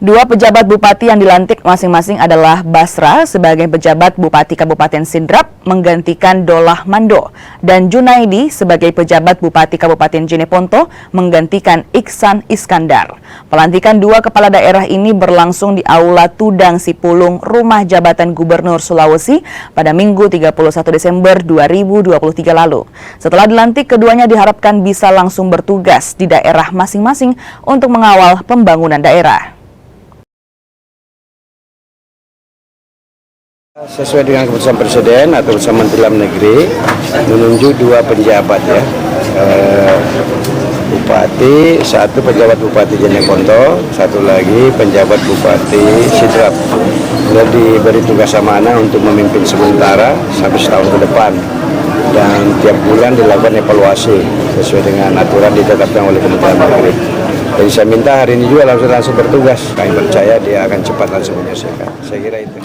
Dua pejabat bupati yang dilantik masing-masing adalah Basra sebagai pejabat Bupati Kabupaten Sidrap menggantikan Dolah Mando dan Junaidi sebagai pejabat Bupati Kabupaten Jeneponto menggantikan Iksan Iskandar. Pelantikan dua kepala daerah ini berlangsung di Aula Tudang Sipulung, Rumah Jabatan Gubernur Sulawesi pada Minggu 31 Desember 2023 lalu. Setelah dilantik, keduanya diharapkan bisa langsung bertugas di daerah masing-masing untuk mengawal pembangunan daerah. Sesuai dengan keputusan Presiden atau keputusan Menteri Dalam Negeri menunjuk dua penjabat ya, Bupati, satu pejabat Bupati Jeneponto, satu lagi penjabat Bupati Sidrap. Sudah diberi tugas amanah untuk memimpin sementara sampai setahun ke depan dan tiap bulan dilakukan evaluasi sesuai dengan aturan ditetapkan oleh Kementerian Dalam Negeri. Jadi saya minta hari ini juga langsung bertugas. Kami percaya dia akan cepat langsung menyelesaikan. Saya kira itu.